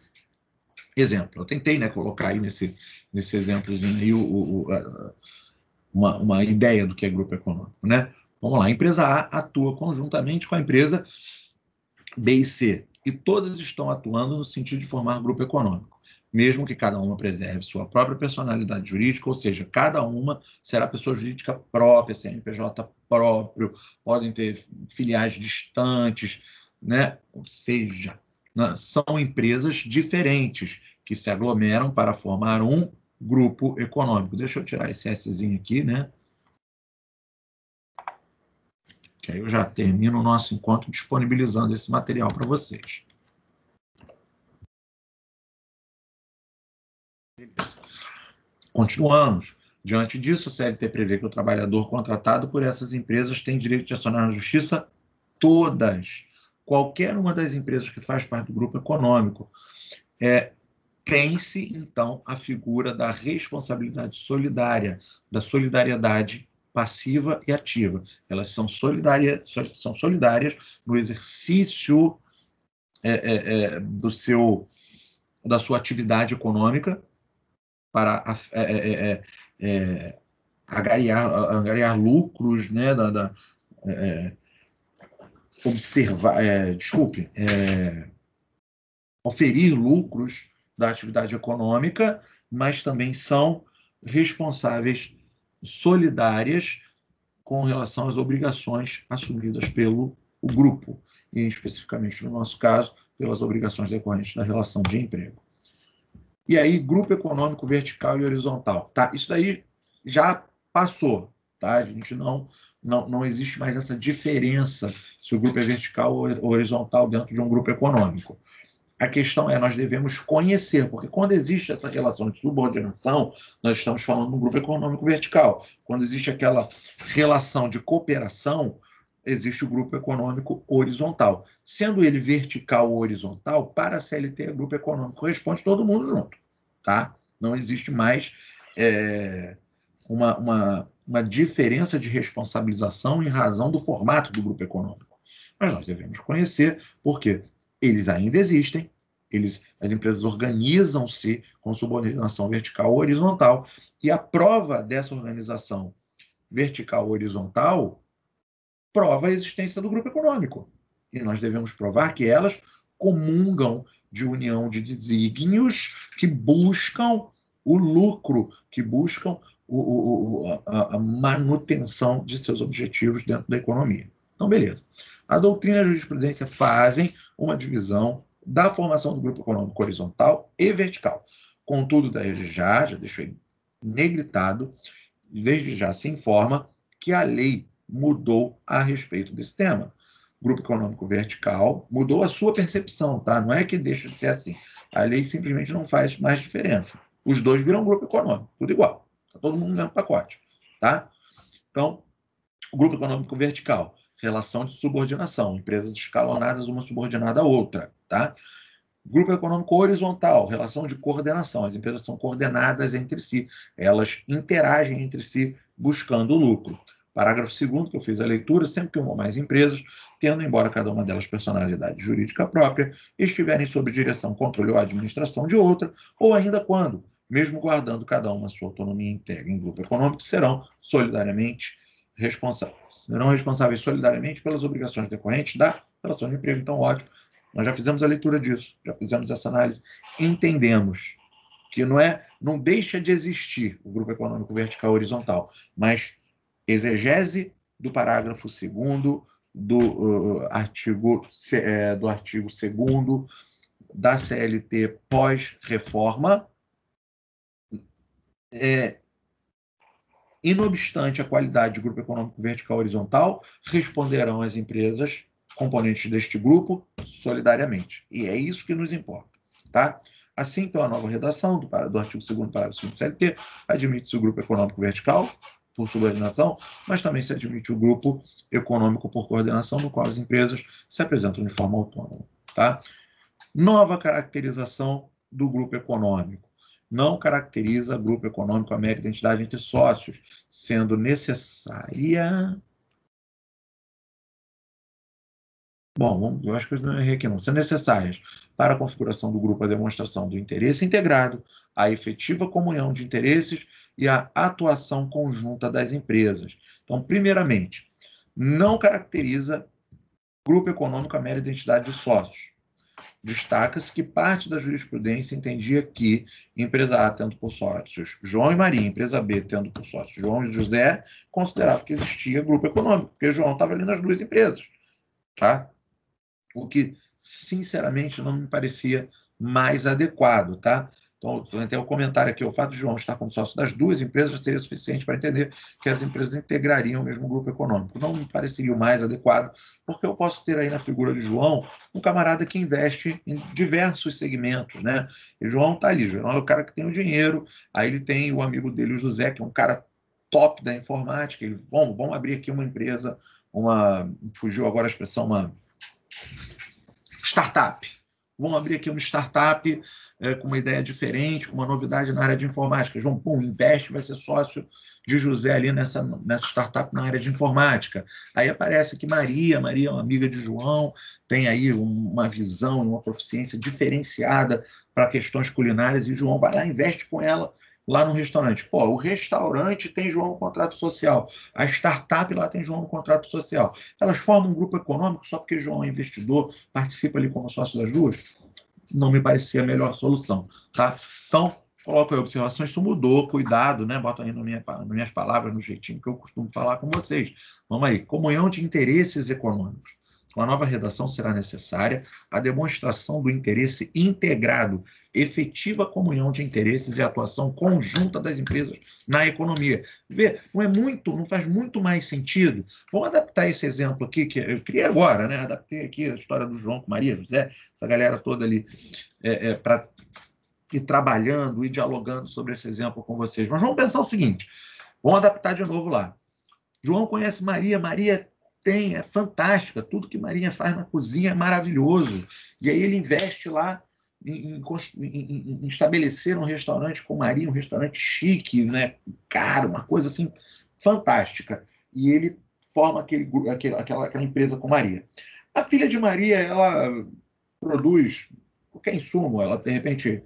Eu tentei, né, colocar aí nesse exemplozinho aí uma ideia do que é grupo econômico, né? Vamos lá. A empresa A atua conjuntamente com a empresa B e C, e todas estão atuando no sentido de formar grupo econômico, mesmo que cada uma preserve sua própria personalidade jurídica, ou seja, cada uma será pessoa jurídica própria, CNPJ próprio, podem ter filiais distantes, né? Ou seja, né, são empresas diferentes que se aglomeram para formar um grupo econômico. Deixa eu tirar esse Szinho aqui, né? Que aí eu já termino o nosso encontro disponibilizando esse material para vocês. Beleza. Continuamos. Diante disso, a CLT prevê que o trabalhador contratado por essas empresas tem direito de acionar na justiça todas. Qualquer uma das empresas que faz parte do grupo econômico. Tem-se, então, a figura da responsabilidade solidária, da solidariedade passiva e ativa. Elas são solidárias no exercício da sua atividade econômica para angariar lucros, né, oferir lucros da atividade econômica, mas também são responsáveis solidárias com relação às obrigações assumidas pelo grupo, e especificamente no nosso caso, pelas obrigações decorrentes da relação de emprego. E aí, grupo econômico vertical e horizontal. Tá? Isso daí já passou. Tá? A gente não existe mais essa diferença se o grupo é vertical ou horizontal dentro de um grupo econômico. A questão é, nós devemos conhecer, porque quando existe essa relação de subordinação, nós estamos falando de um grupo econômico vertical. Quando existe aquela relação de cooperação, existe o grupo econômico horizontal. Sendo ele vertical ou horizontal, para a CLT, grupo econômico responde todo mundo junto. Tá? Não existe mais uma diferença de responsabilização em razão do formato do grupo econômico. Mas nós devemos conhecer, porque eles ainda existem, as empresas organizam-se com subordinação vertical ou horizontal, e a prova dessa organização vertical ou horizontal prova a existência do grupo econômico. E nós devemos provar que elas comungam de união de desígnios que buscam o lucro, que buscam a manutenção de seus objetivos dentro da economia. Então, beleza. A doutrina e a jurisprudência fazem uma divisão da formação do grupo econômico horizontal e vertical. Contudo, já deixei negritado, desde já se informa que a lei mudou a respeito desse tema. O grupo econômico vertical mudou a sua percepção, tá? Não é que deixa de ser assim. A lei simplesmente não faz mais diferença. Os dois viram grupo econômico, tudo igual. Está todo mundo no mesmo pacote, tá? Então, o grupo econômico vertical, relação de subordinação, empresas escalonadas uma subordinada à outra, tá? Grupo econômico horizontal, relação de coordenação, as empresas são coordenadas entre si, elas interagem entre si buscando lucro. Parágrafo 2º, que eu fiz a leitura, sempre que uma ou mais empresas, tendo embora cada uma delas personalidade jurídica própria, estiverem sob direção, controle ou administração de outra, ou ainda quando, mesmo guardando cada uma sua autonomia integra em grupo econômico, serão solidariamente responsáveis. Serão responsáveis solidariamente pelas obrigações decorrentes da relação de emprego. Então, ótimo. Nós já fizemos a leitura disso, já fizemos essa análise, entendemos que não deixa de existir o grupo econômico vertical horizontal, mas exegese do parágrafo 2º do artigo 2º da CLT pós-reforma, inobstante a qualidade de grupo econômico vertical horizontal, responderão as empresas componentes deste grupo solidariamente. E é isso que nos importa, tá? Assim, pela nova redação do artigo 2º, parágrafo 5 do CLT, admite-se o grupo econômico vertical por subordinação, mas também se admite o grupo econômico por coordenação, no qual as empresas se apresentam de forma autônoma, tá? Nova caracterização do grupo econômico. Não caracteriza grupo econômico a mera identidade entre sócios, sendo necessária... Bom, eu acho que eu não errei aqui não. São necessárias para a configuração do grupo a demonstração do interesse integrado, a efetiva comunhão de interesses e a atuação conjunta das empresas. Então, primeiramente, não caracteriza grupo econômico a mera identidade de sócios. Destaca-se que parte da jurisprudência entendia que empresa A tendo por sócios João e Maria, empresa B tendo por sócios João e José, considerava que existia grupo econômico, porque João estava ali nas duas empresas, tá? O que, sinceramente, não me parecia mais adequado, tá? Então, até o comentário aqui, o fato de João estar como sócio das duas empresas já seria suficiente para entender que as empresas integrariam o mesmo grupo econômico. Não me pareceria o mais adequado, porque eu posso ter aí na figura de João um camarada que investe em diversos segmentos, né? E João está ali, João é o cara que tem o dinheiro, aí ele tem o amigo dele, o José, que é um cara top da informática, ele, vamos abrir aqui uma empresa, fugiu agora a expressão, uma startup. Vamos abrir aqui uma startup com uma ideia diferente, com uma novidade na área de informática. João, investe, vai ser sócio de José ali nessa startup na área de informática. Aí aparece aqui Maria é uma amiga de João, tem aí uma visão, uma proficiência diferenciada para questões culinárias, e João vai lá, investe com ela lá no restaurante. Pô, o restaurante tem João no contrato social, a startup lá tem João no contrato social. Elas formam um grupo econômico só porque João é investidor, participa ali como sócio das duas? Não me parecia a melhor solução, tá? Então, coloco aí observações, isso mudou, cuidado, né? Boto aí nas minhas palavras, no jeitinho que eu costumo falar com vocês. Vamos aí, comunhão de interesses econômicos. Com a nova redação será necessária a demonstração do interesse integrado, efetiva comunhão de interesses e atuação conjunta das empresas na economia. Vê, não faz muito mais sentido. Vamos adaptar esse exemplo aqui, que eu criei agora, né? Adaptei aqui a história do João com Maria, José, essa galera toda ali, para ir trabalhando e dialogando sobre esse exemplo com vocês. Mas vamos pensar o seguinte, vamos adaptar de novo lá. João conhece Maria, Maria é fantástica, tudo que Maria faz na cozinha é maravilhoso. E aí ele investe lá em estabelecer um restaurante com Maria, um restaurante chique, né, caro, uma coisa assim fantástica. E ele forma aquela empresa com Maria. A filha de Maria, ela produz qualquer insumo, ela de repente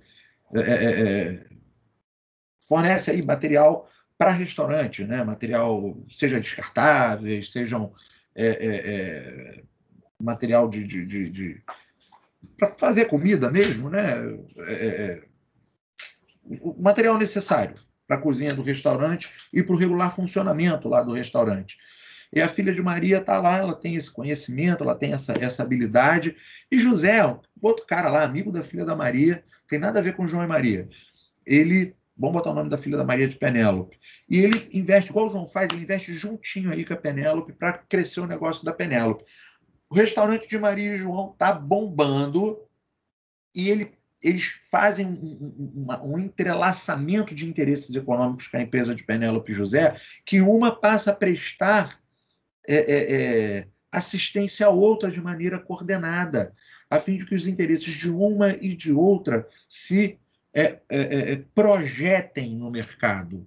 fornece aí material para restaurante, né? Material, seja descartáveis, sejam material para fazer comida mesmo, né? O material necessário para a cozinha do restaurante e para o regular funcionamento lá do restaurante. E a filha de Maria está lá, ela tem esse conhecimento, ela tem essa habilidade. E José, outro cara lá, amigo da filha da Maria, tem nada a ver com João e Maria. Ele vamos botar o nome da filha da Maria de Penélope. E ele investe, igual o João faz, ele investe juntinho aí com a Penélope para crescer o negócio da Penélope. O restaurante de Maria e João tá bombando e eles fazem um entrelaçamento de interesses econômicos com a empresa de Penélope José, que uma passa a prestar assistência à outra de maneira coordenada, a fim de que os interesses de uma e de outra se projetem no mercado.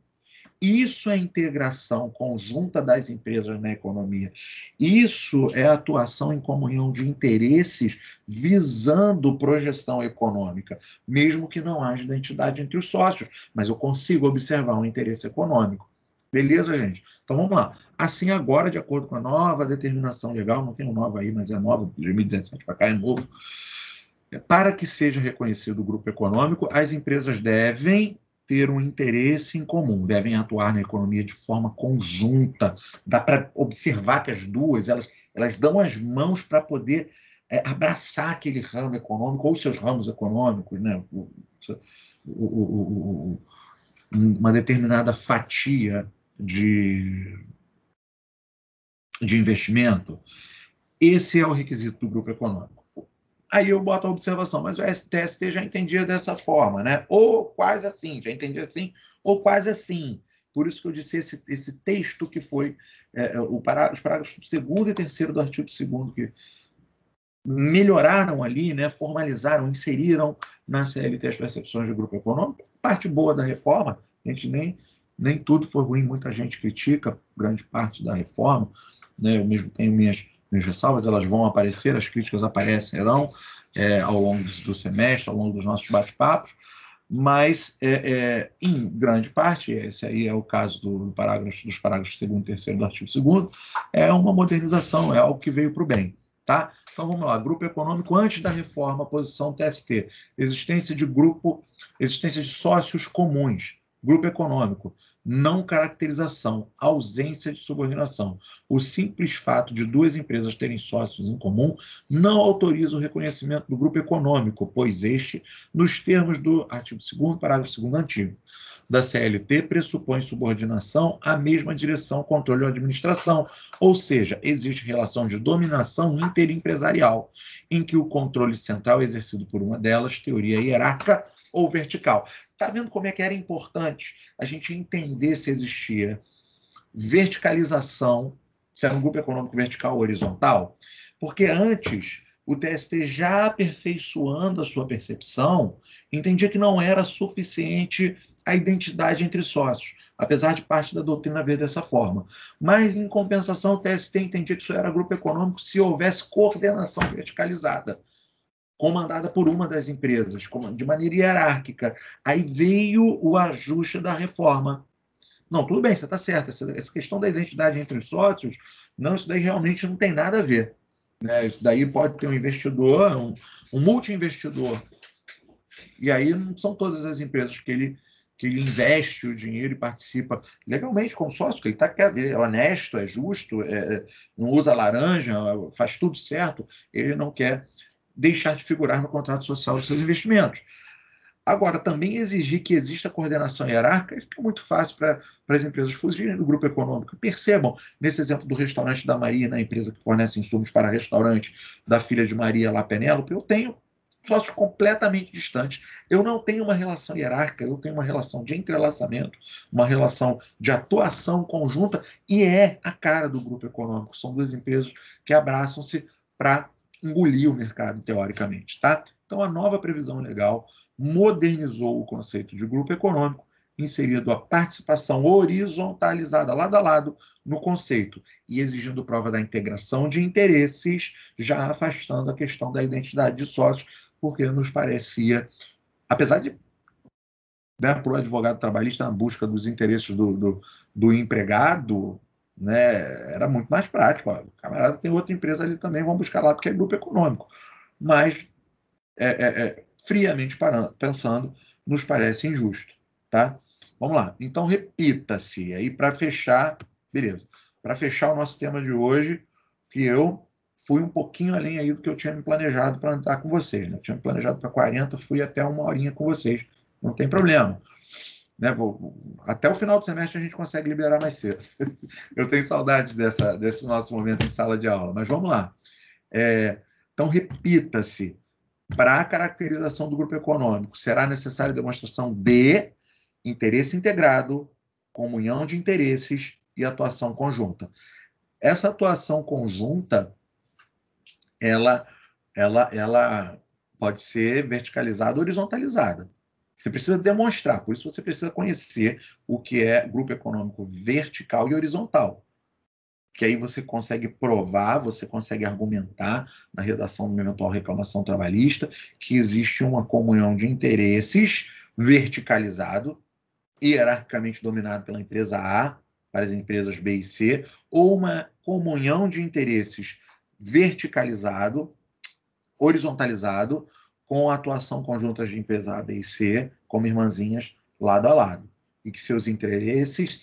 Isso é integração conjunta das empresas na economia. Isso é atuação em comunhão de interesses visando projeção econômica, mesmo que não haja identidade entre os sócios, mas eu consigo observar um interesse econômico. Beleza, gente? Então vamos lá. Assim, agora, de acordo com a nova determinação legal, não tenho nova aí, mas é nova, 2017 para cá é novo, para que seja reconhecido o grupo econômico, as empresas devem ter um interesse em comum, devem atuar na economia de forma conjunta. Dá para observar que as duas, elas dão as mãos para poder abraçar aquele ramo econômico, ou seus ramos econômicos, né? Uma determinada fatia de investimento. Esse é o requisito do grupo econômico. Aí eu boto a observação, mas o STST já entendia dessa forma, né? Ou quase assim, já entendia assim, ou quase assim. Por isso que eu disse esse texto que foi os parágrafos 2º e 3º do artigo 2º, que melhoraram ali, né? Formalizaram, inseriram na CLT as percepções do grupo econômico. Parte boa da reforma, a gente nem tudo foi ruim, muita gente critica grande parte da reforma, né? Eu mesmo tenho minhas ressalvas, elas vão aparecer, as críticas aparecerão ao longo do semestre, ao longo dos nossos bate-papos, mas, em grande parte, esse aí é o caso dos parágrafos 2º e 3º do artigo 2º, é uma modernização, é algo que veio para o bem. Tá? Então vamos lá, grupo econômico antes da reforma, posição TST, existência de sócios comuns, grupo econômico, não caracterização, ausência de subordinação. O simples fato de duas empresas terem sócios em comum não autoriza o reconhecimento do grupo econômico, pois este, nos termos do artigo 2º, parágrafo 2º antigo da CLT, pressupõe subordinação à mesma direção, controle ou administração, ou seja, existe relação de dominação interimpresarial, em que o controle central é exercido por uma delas, teoria hierárquica ou vertical. Está vendo como é que era importante a gente entender se existia verticalização, se era um grupo econômico vertical ou horizontal? Porque antes, o TST, já aperfeiçoando a sua percepção, entendia que não era suficiente a identidade entre sócios, apesar de parte da doutrina ver dessa forma. Mas, em compensação, o TST entendia que isso era grupo econômico se houvesse coordenação verticalizada, comandada por uma das empresas, de maneira hierárquica. Aí veio o ajuste da reforma. Não, tudo bem, você está certo. Essa questão da identidade entre os sócios, não, isso daí realmente não tem nada a ver. Né? Isso daí pode ter um investidor, um multi-investidor. E aí não são todas as empresas que ele investe o dinheiro e participa legalmente como sócio, que ele é honesto, é justo, não usa laranja, faz tudo certo, ele não quer deixar de figurar no contrato social dos seus investimentos. Agora, também exigir que exista coordenação hierárquica, e fica muito fácil para as empresas fugirem do grupo econômico. Percebam, nesse exemplo do restaurante da Maria, na empresa que fornece insumos para restaurante da filha de Maria, lá Penélope, eu tenho sócios completamente distantes. Eu não tenho uma relação hierárquica, eu tenho uma relação de entrelaçamento, uma relação de atuação conjunta, e é a cara do grupo econômico. São duas empresas que abraçam-se para engolir o mercado, teoricamente. Tá? Então, a nova previsão legal modernizou o conceito de grupo econômico, inserindo a participação horizontalizada lado a lado no conceito e exigindo prova da integração de interesses, já afastando a questão da identidade de sócios, porque nos parecia, apesar de, né, para o advogado trabalhista, na busca dos interesses do empregado, né, era muito mais prático. Ó, o camarada tem outra empresa ali também, vamos buscar lá porque é grupo econômico. Mas friamente pensando, nos parece injusto, tá? Vamos lá. Então, repita-se. Aí, para fechar, beleza. Para fechar o nosso tema de hoje, que eu fui um pouquinho além aí do que eu tinha me planejado para andar com vocês. Né? Eu tinha me planejado para 40, fui até 1 horinha com vocês. Não tem problema. né? Até o final do semestre a gente consegue liberar mais cedo. Eu tenho saudade desse nosso momento em sala de aula, mas vamos lá. Então, repita-se. Para a caracterização do grupo econômico, será necessária demonstração de interesse integrado, comunhão de interesses e atuação conjunta. Essa atuação conjunta, ela pode ser verticalizada ou horizontalizada. Você precisa demonstrar, por isso você precisa conhecer o que é grupo econômico vertical e horizontal. Que aí você consegue provar, você consegue argumentar na redação de uma eventual reclamação trabalhista que existe uma comunhão de interesses verticalizado, hierarquicamente dominado pela empresa A para as empresas B e C, ou uma comunhão de interesses verticalizado, horizontalizado, com a atuação conjunta de empresa A, B e C, como irmãzinhas, lado a lado. E que seus interesses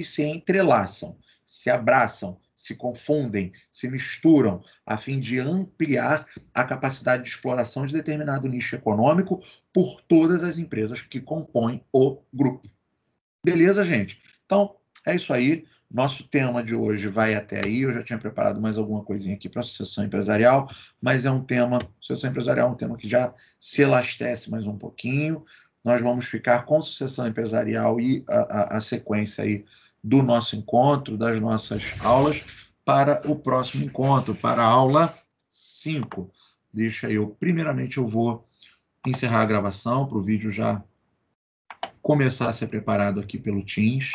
se entrelaçam, se abraçam, se confundem, se misturam, a fim de ampliar a capacidade de exploração de determinado nicho econômico por todas as empresas que compõem o grupo. Beleza, gente? Então, é isso aí. Nosso tema de hoje vai até aí. Eu já tinha preparado mais alguma coisinha aqui para a sucessão empresarial, mas sucessão empresarial é um tema que já se elastece mais um pouquinho. Nós vamos ficar com sucessão empresarial e a sequência aí do nosso encontro, das nossas aulas, para o próximo encontro, para a aula 5. Primeiramente, eu vou encerrar a gravação para o vídeo já começar a ser preparado aqui pelo Teams.